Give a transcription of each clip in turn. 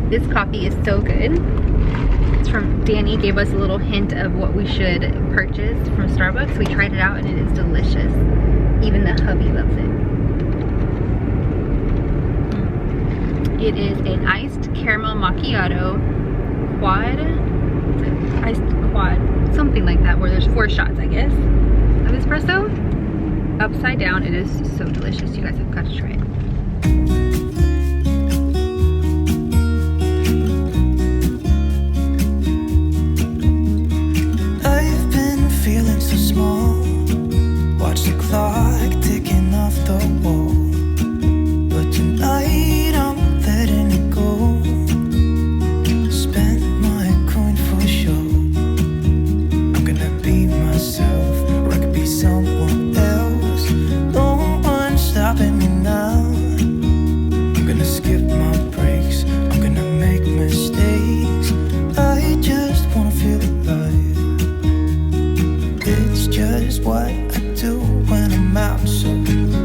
This coffee is so good. It's from Danny, gave us a little hint of what we should purchase from Starbucks. We tried it out and it is delicious. Even the hubby loves it. It is an iced caramel macchiato quad. Is it iced quad? Something like that, where there's 4 shots, I guess, of espresso. Upside down. It is so delicious. You guys have got to try it. Feeling so small, watch the clock ticking off the wall, but tonight I'm letting it go. Spend my coin for sure. I'm gonna be myself, or I could be someone else. No one's stopping me now. I'm gonna skip my breaks, I'm gonna make mistakes. I just wanna feel alive. It's just what I do when I'm out, so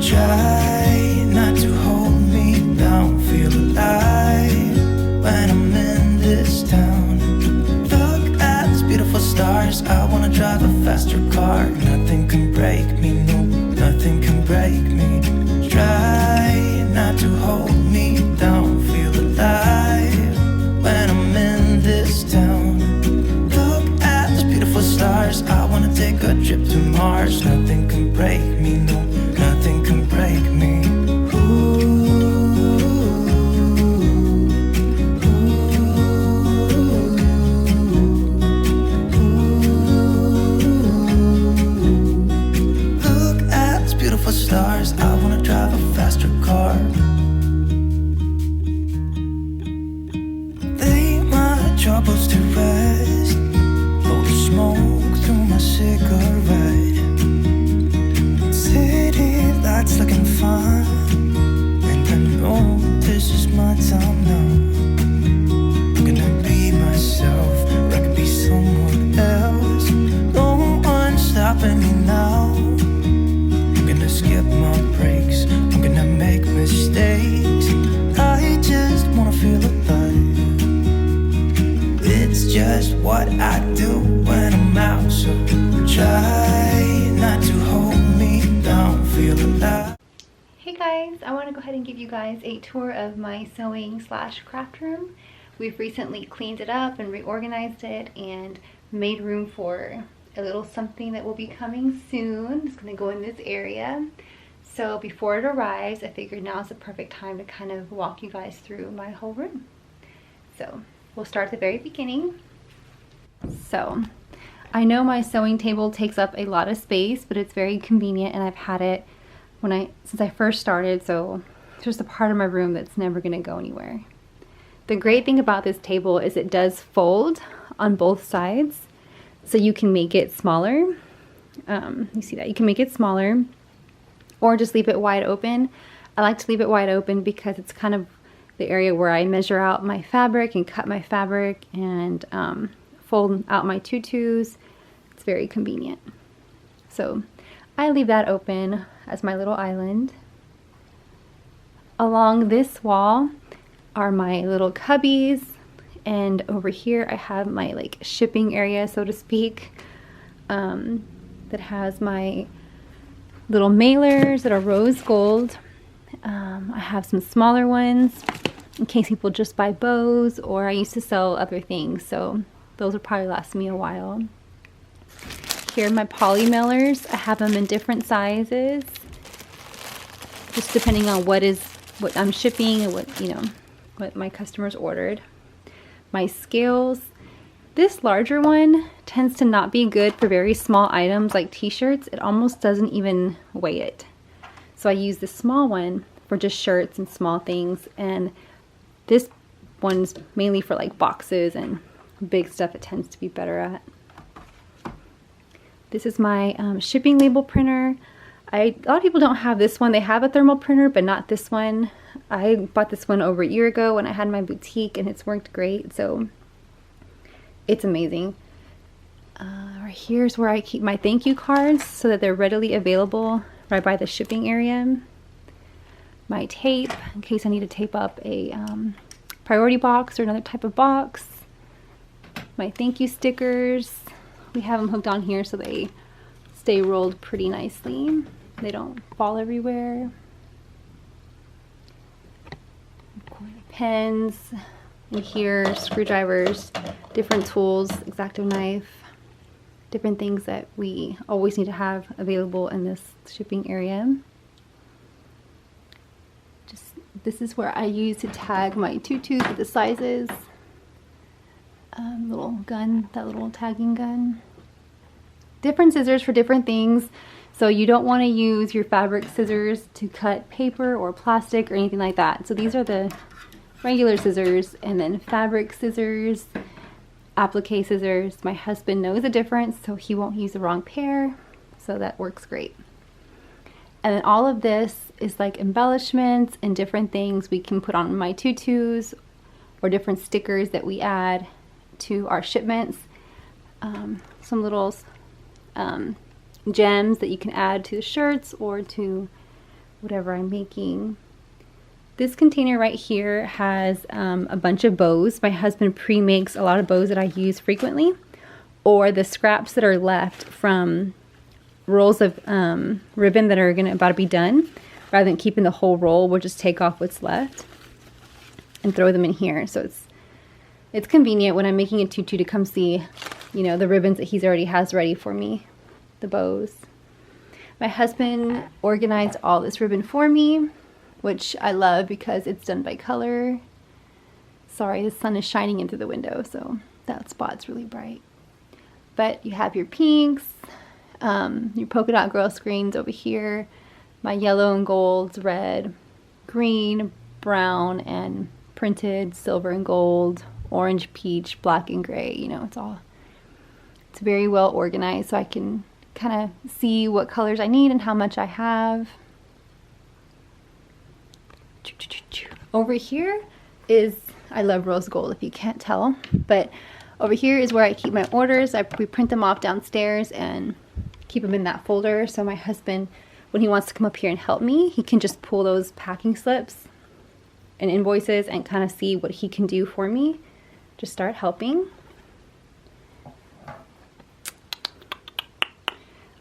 try not to hold me down. Feel alive when I'm in this town. Look at these beautiful stars. I wanna drive a faster car. Nothing can break me, no, nothing can break me. Try not to hold me down. Feel alive when I'm in this town. Stars, I wanna take a trip to Mars. Nothing can break me, no, nothing can break me. Look at these beautiful stars. I wanna drive a faster car. Lay my troubles to rest. Smoke through my cigarette. City lights looking fine, and I know this is my time now. I'm gonna be myself, or I could be someone else. No one's stopping me now. I'm gonna skip my breaks, I'm gonna make mistakes. I just wanna feel alive. It's just what I do when I'm out, so try not to hold me down. Feel alive. Hey guys, I want to go ahead and give you guys a tour of my sewing / craft room. We've recently cleaned it up and reorganized it and made room for a little something that will be coming soon. It's going to go in this area. So before it arrives, I figured now's the perfect time to kind of walk you guys through my whole room. So we'll start at the very beginning. So I know my sewing table takes up a lot of space, but it's very convenient, and I've had it since I first started, so it's just a part of my room that's never going to go anywhere. The great thing about this table is it does fold on both sides, so you can make it smaller. You see that? You can make it smaller or just leave it wide open. I like to leave it wide open because it's kind of the area where I measure out my fabric and cut my fabric and fold out my tutus. It's very convenient. So I leave that open as my little island. Along this wall are my little cubbies, and over here I have my like shipping area, so to speak, that has my little mailers that are rose gold. I have some smaller ones in case people just buy bows, or I used to sell other things, so those will probably last me a while. Here are my poly mailers. I have them in different sizes, just depending on what I'm shipping and what my customers ordered. My scales. This larger one tends to not be good for very small items like t-shirts. It almost doesn't even weigh it. So I use the small one for just shirts and small things, and this one's mainly for like boxes and big stuff. It tends to be better at. This is my shipping label printer. A lot of people don't have this one. They have a thermal printer, but not this one. I bought this one over a year ago when I had my boutique, and it's worked great, so it's amazing. Right here's where I keep my thank you cards so that they're readily available right by the shipping area. My tape, in case I need to tape up a priority box or another type of box. My thank you stickers. We have them hooked on here so they stay rolled pretty nicely. They don't fall everywhere. Pens, in here, screwdrivers, different tools, X-Acto knife, different things that we always need to have available in this shipping area. This is where I use to tag my tutus with the sizes. Little gun, that little tagging gun. Different scissors for different things. So you don't want to use your fabric scissors to cut paper or plastic or anything like that. So these are the regular scissors, and then fabric scissors, applique scissors. My husband knows the difference, so he won't use the wrong pair. So that works great. And then all of this is like embellishments and different things we can put on my tutus or different stickers that we add to our shipments. Some little gems that you can add to the shirts or to whatever I'm making. This container right here has a bunch of bows. My husband pre-makes a lot of bows that I use frequently, or the scraps that are left from rolls of ribbon that are about to be done. Rather than keeping the whole roll, we'll just take off what's left and throw them in here. So it's convenient when I'm making a tutu to come see, you know, the ribbons that he's already has ready for me, the bows. My husband organized all this ribbon for me, which I love because it's done by color. Sorry, the sun is shining into the window, so that spot's really bright. But you have your pinks, your polka dot girl screens over here, my yellow and golds, red, green, brown, and printed silver and gold, orange, peach, black, and gray. You know, it's very well organized, so I can kind of see what colors I need and how much I have. Over here is, I love rose gold if you can't tell, but over here is where I keep my orders. We print them off downstairs and keep them in that folder, so my husband, when he wants to come up here and help me, he can just pull those packing slips and invoices and kind of see what he can do for me. Just start helping.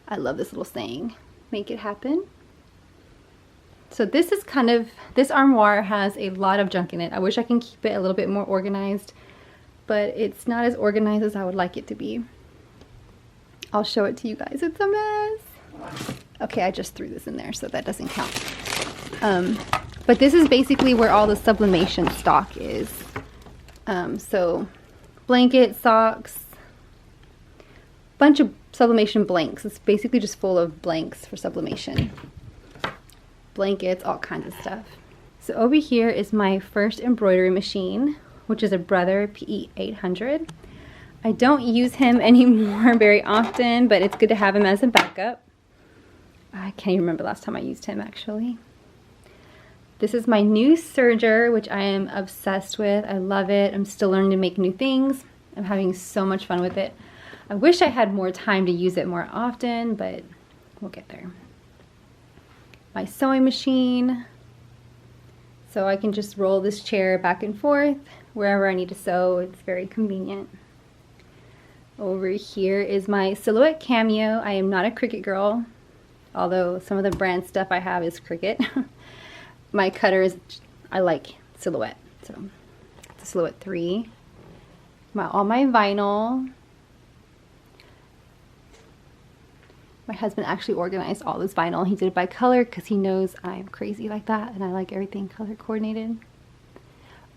I love this little saying, make it happen. So this is kind of, this armoire has a lot of junk in it. I wish I can keep it a little bit more organized, but it's not as organized as I would like it to be. I'll show it to you guys. It's a mess. Okay, I just threw this in there, so that doesn't count. But this is basically where all the sublimation stock is. So blanket, socks, bunch of sublimation blanks. It's basically just full of blanks for sublimation. Blankets, all kinds of stuff. So over here is my first embroidery machine, which is a Brother PE800. I don't use him anymore very often, but it's good to have him as a backup. I can't even remember the last time I used him, actually. This is my new serger, which I am obsessed with. I love it. I'm still learning to make new things. I'm having so much fun with it. I wish I had more time to use it more often, but we'll get there. My sewing machine. So I can just roll this chair back and forth wherever I need to sew. It's very convenient. Over here is my Silhouette Cameo. I am not a Cricut girl, although some of the brand stuff I have is Cricut. My cutters, I like Silhouette, so it's a Silhouette 3. All my vinyl. My husband actually organized all this vinyl. He did it by color because he knows I'm crazy like that and I like everything color coordinated.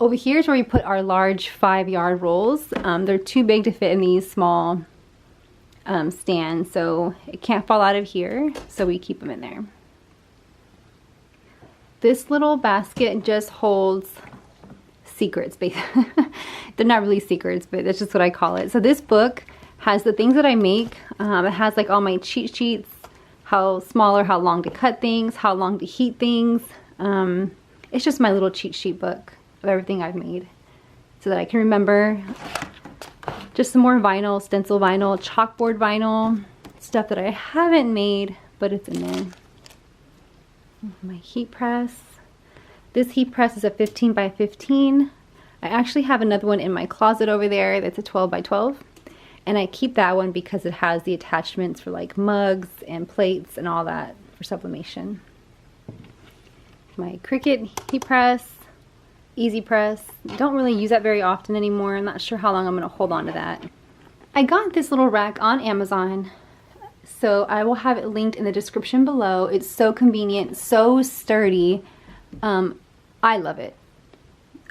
Over here is where we put our large 5-yard rolls. They're too big to fit in these small stands, so it can't fall out of here, so we keep them in there. This little basket just holds secrets. They're not really secrets, but that's just what I call it. So this book has the things that I make. It has like all my cheat sheets, how small or how long to cut things, how long to heat things. It's just my little cheat sheet book of everything I've made so that I can remember. Just some more vinyl, stencil vinyl, chalkboard vinyl, stuff that I haven't made, but it's in there. My heat press. This heat press is a 15 by 15. I actually have another one in my closet over there that's a 12 by 12. And I keep that one because it has the attachments for like mugs and plates and all that for sublimation. My Cricut heat press, easy press. Don't really use that very often anymore. I'm not sure how long I'm gonna hold on to that. I got this little rack on Amazon, so I will have it linked in the description below. It's so convenient, so sturdy. I love it.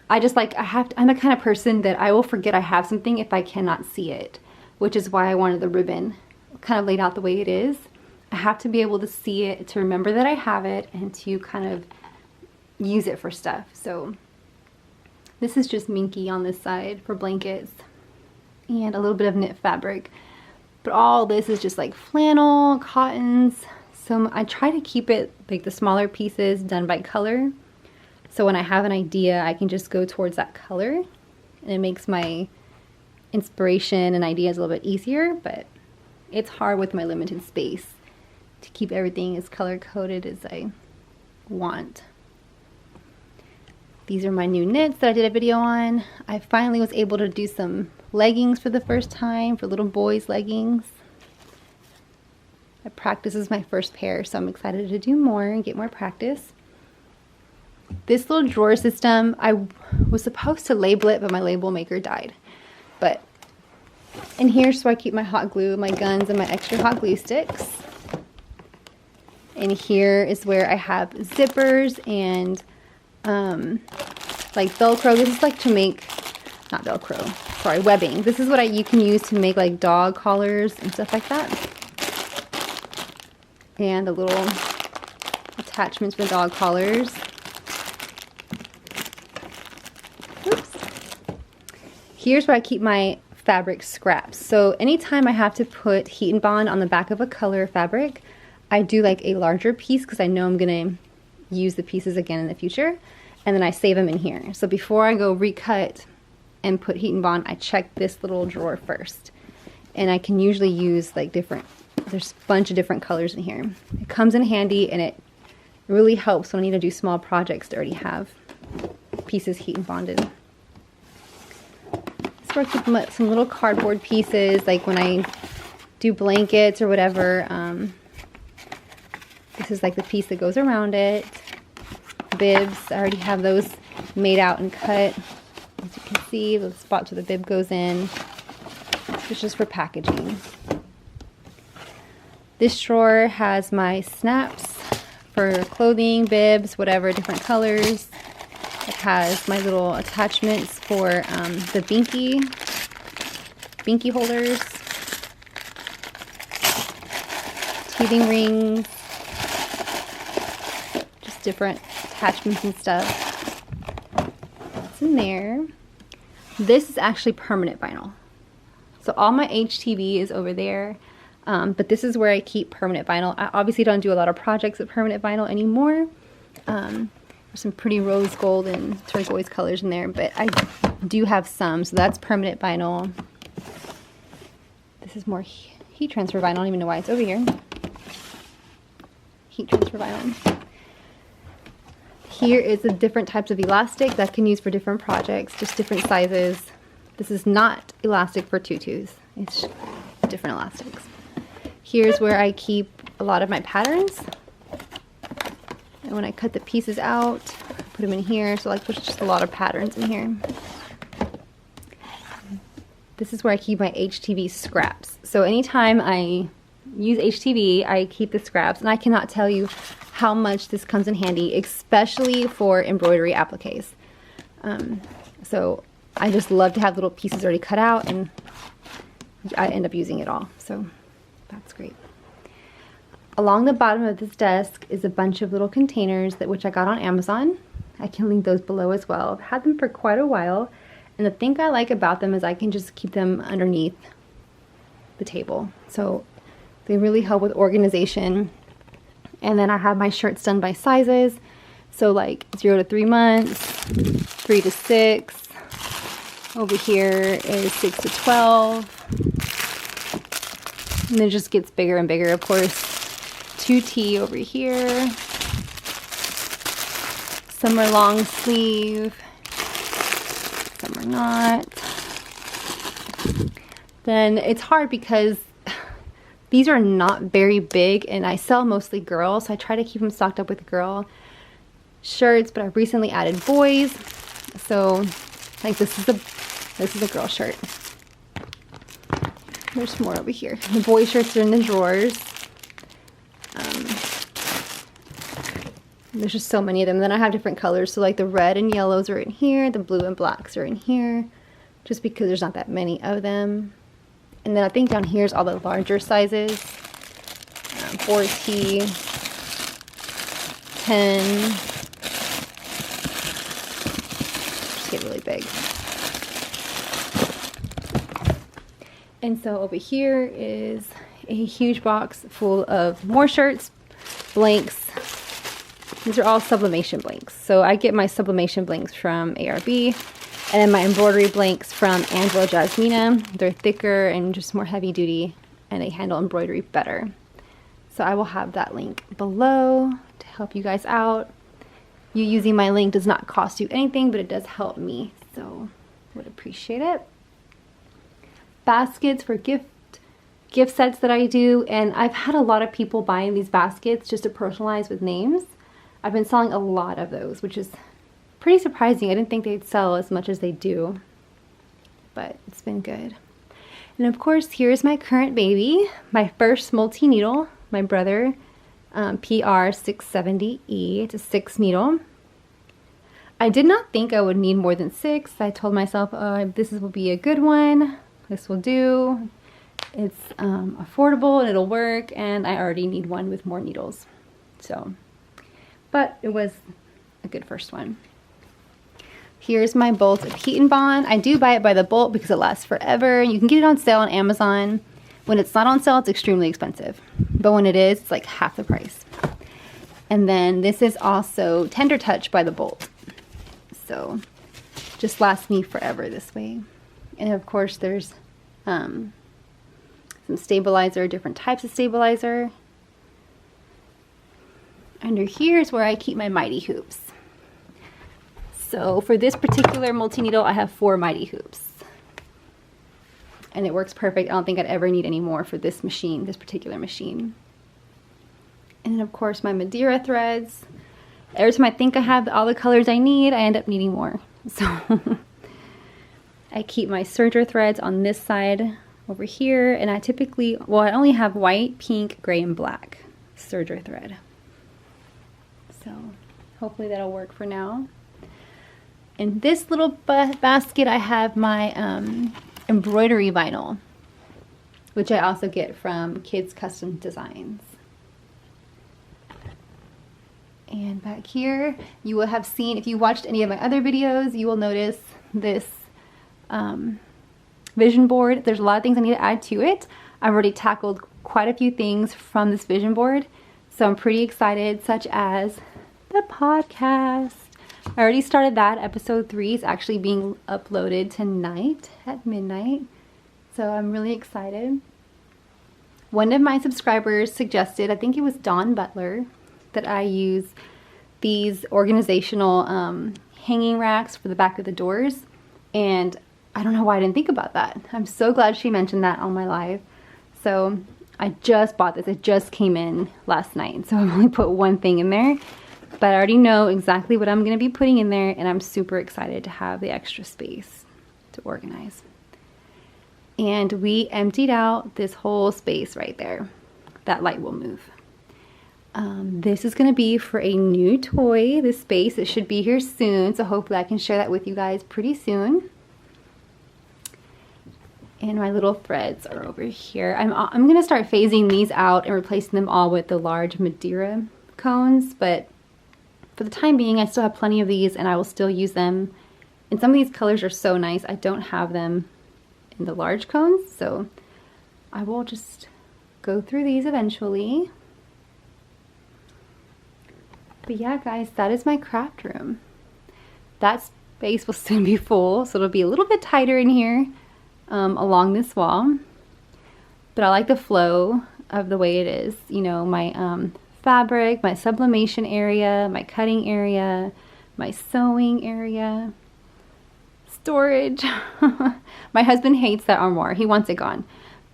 I'm the kind of person that I will forget I have something if I cannot see it, which is why I wanted the ribbon kind of laid out the way it is. I have to be able to see it to remember that I have it and to kind of use it for stuff. So this is just minky on this side for blankets and a little bit of knit fabric. But all this is just like flannel, cottons. So I try to keep it like the smaller pieces done by color. So when I have an idea, I can just go towards that color and it makes my inspiration and ideas a little bit easier, but it's hard with my limited space to keep everything as color coded as I want. These are my new knits that I did a video on. I finally was able to do some leggings for the first time, for little boys leggings. I practice is my first pair, so I'm excited to do more and get more practice. This little drawer system, I was supposed to label it, but my label maker died. But in here's where I keep my hot glue, my guns, and my extra hot glue sticks. And here is where I have zippers and like Velcro. This is like to make, not Velcro, sorry, webbing. This is what you can use to make like dog collars and stuff like that. And the little attachments for the dog collars. Here's where I keep my fabric scraps. So anytime I have to put heat and bond on the back of a color fabric, I do like a larger piece because I know I'm gonna use the pieces again in the future, and then I save them in here. So before I go recut and put heat and bond, I check this little drawer first. And I can usually use like there's a bunch of different colors in here. It comes in handy and it really helps when I need to do small projects to already have pieces heat and bonded. Where I keep some little cardboard pieces, like when I do blankets or whatever. This is like the piece that goes around it. Bibs, I already have those made out and cut. As you can see, the spots where the bib goes in. It's just for packaging. This drawer has my snaps for clothing, bibs, whatever, different colors. It has my little attachments for the binky holders, teething rings, just different attachments and stuff. It's in there. This is actually permanent vinyl. So all my HTV is over there, but this is where I keep permanent vinyl. I obviously don't do a lot of projects with permanent vinyl anymore. Some pretty rose gold and turquoise colors in there, but I do have some, so that's permanent vinyl. This is more heat transfer vinyl. I don't even know why it's over here. Heat transfer vinyl. Here is the different types of elastic that I can use for different projects, just different sizes. This is not elastic for tutus. It's different elastics. Here's where I keep a lot of my patterns. And when I cut the pieces out, put them in here. So like there's just a lot of patterns in here. This is where I keep my HTV scraps. So anytime I use HTV, I keep the scraps. And I cannot tell you how much this comes in handy, especially for embroidery appliques. So I just love to have little pieces already cut out, and I end up using it all. So that's great. Along the bottom of this desk is a bunch of little containers which I got on Amazon. I can link those below as well. I've had them for quite a while, and the thing I like about them is I can just keep them underneath the table. So they really help with organization. And then I have my shirts done by sizes. So like 0 to 3 months, 3 to 6. Over here is 6 to 12. And then it just gets bigger and bigger, of course. 2T over here. Some are long sleeve. not. Then it's hard because these are not very big and I sell mostly girls, so I try to keep them stocked up with girl shirts, but I've recently added boys. So like this is a girl shirt. There's more over here. The boy shirts are in the drawers. There's just so many of them. Then I have different colors. So like the red and yellows are in here. The blue and blacks are in here. Just because there's not that many of them. And then I think down here is all the larger sizes. 4T, 10. Just get really big. And so over here is a huge box full of more shirts, blanks. These are all sublimation blanks. So I get my sublimation blanks from ARB, and then my embroidery blanks from Angelo Jasmina. They're thicker and just more heavy duty, and they handle embroidery better. So I will have that link below to help you guys out. You using my link does not cost you anything, but it does help me, so would appreciate it. Baskets for gift sets that I do, and I've had a lot of people buying these baskets just to personalize with names. I've been selling a lot of those, which is pretty surprising. I didn't think they'd sell as much as they do, but it's been good. And of course, here's my current baby, my first multi-needle, my brother PR670E. It's a 6 needle. I did not think I would need more than 6. I told myself, this will be a good one. This will do. It's affordable and it'll work, and I already need one with more needles. So, but it was a good first one. Here's my bolt of Heat and Bond. I do buy it by the bolt because it lasts forever. You can get it on sale on Amazon. When it's not on sale, it's extremely expensive. But when it is, it's like half the price. And then this is also Tender Touch by the bolt. So, just lasts me forever this way. And of course, there's some stabilizer, different types of stabilizer. Under here is where I keep my Mighty Hoops. So for this particular multi-needle, I have 4 Mighty Hoops. And it works perfect. I don't think I'd ever need any more for this machine, this particular machine. And then of course my Madeira threads. Every time I think I have all the colors I need, I end up needing more. So I keep my serger threads on this side over here, and I typically, well, I only have white, pink, gray, and black serger thread. So hopefully that'll work for now. In this little basket, I have my embroidery vinyl, which I also get from Kids Custom Designs. And back here, you will have seen, if you watched any of my other videos, you will notice this vision board. There's a lot of things I need to add to it. I've already tackled quite a few things from this vision board, so I'm pretty excited, such as the podcast. I already started that. Episode 3 is actually being uploaded tonight at midnight, so I'm really excited. One of my subscribers suggested, I think it was Dawn Butler, that I use these organizational hanging racks for the back of the doors, and I don't know why I didn't think about that. I'm so glad she mentioned that on my live. So I just bought this. It just came in last night, so I've only put one thing in there, but I already know exactly what I'm going to be putting in there, and I'm super excited to have the extra space to organize. And we emptied out this whole space right there. That light will move. This is going to be for a new toy, this space. It should be here soon, so hopefully I can share that with you guys pretty soon. And my little threads are over here. I'm going to start phasing these out and replacing them all with the large Madeira cones, but for the time being, I still have plenty of these and I will still use them. And some of these colors are so nice. I don't have them in the large cones, so I will just go through these eventually. But yeah, guys, that is my craft room. That space will soon be full, so it'll be a little bit tighter in here along this wall. But I like the flow of the way it is. You know, my fabric, my sublimation area, my cutting area, my sewing area. storage. My husband hates that armoire. He wants it gone.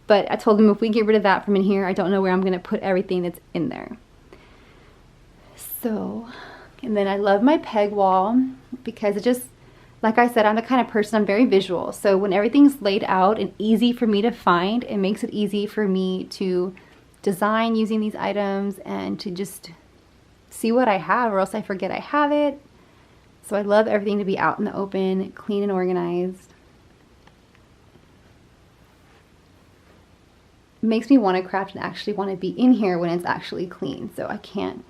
But I told him if we get rid of that from in here, I don't know where I'm going to put everything that's in there. So, and then I love my peg wall because it just, like I said, I'm the kind of person, I'm very visual. So when everything's laid out and easy for me to find, it makes it easy for me to design using these items and to just see what I have, or else I forget I have it. So I love everything to be out in the open, clean and organized. It makes me want to craft and actually want to be in here when it's actually clean. So I can't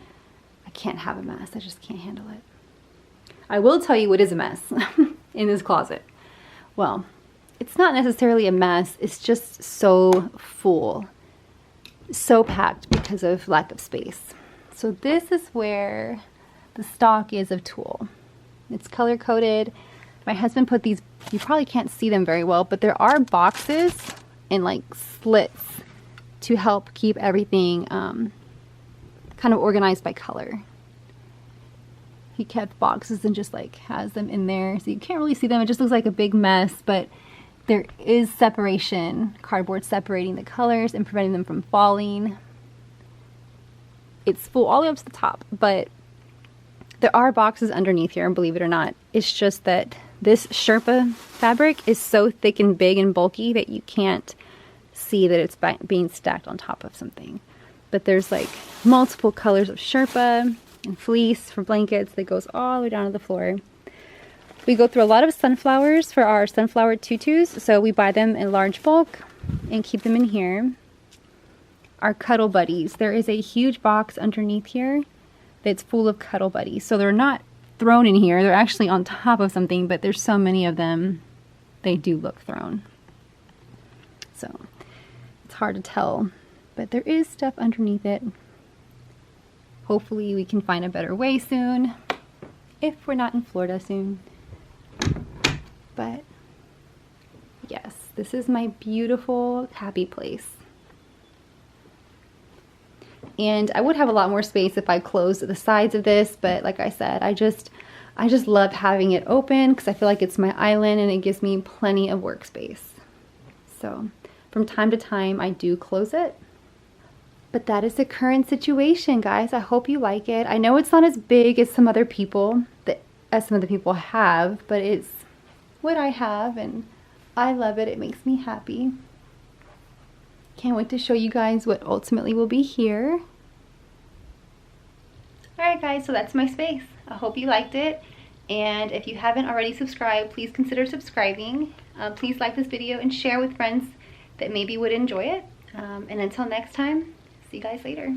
have a mess. I just can't handle it. I will tell you what is a mess in this closet. Well, it's not necessarily a mess. It's just so full, so packed because of lack of space. So this is where the stock is of tulle. It's color coded. My husband put these, you probably can't see them very well, but there are boxes and like slits to help keep everything kind of organized by color. He kept boxes and just like has them in there, so you can't really see them. It just looks like a big mess, but there is separation, cardboard separating the colors and preventing them from falling. It's full all the way up to the top, but there are boxes underneath here, and believe it or not, it's just that this Sherpa fabric is so thick and big and bulky that you can't see that it's being stacked on top of something. But there's like multiple colors of Sherpa and fleece for blankets that goes all the way down to the floor. We go through a lot of sunflowers for our sunflower tutus, so we buy them in large bulk and keep them in here. Our cuddle buddies, there is a huge box underneath here that's full of cuddle buddies. So they're not thrown in here, they're actually on top of something, but there's so many of them, they do look thrown. So it's hard to tell, but there is stuff underneath it. Hopefully we can find a better way soon, if we're not in Florida soon. But yes, this is my beautiful, happy place. And I would have a lot more space if I closed the sides of this, but like I said, I just love having it open because I feel like it's my island and it gives me plenty of workspace. So from time to time I do close it. But that is the current situation, guys. I hope you like it. I know it's not as big as some other people have, but it's what I have and I love it. It makes me happy. Can't wait to show you guys what ultimately will be here. Alright guys, so that's my space. I hope you liked it. And if you haven't already subscribed, please consider subscribing. Please like this video and share with friends that maybe would enjoy it. And until next time, see you guys later.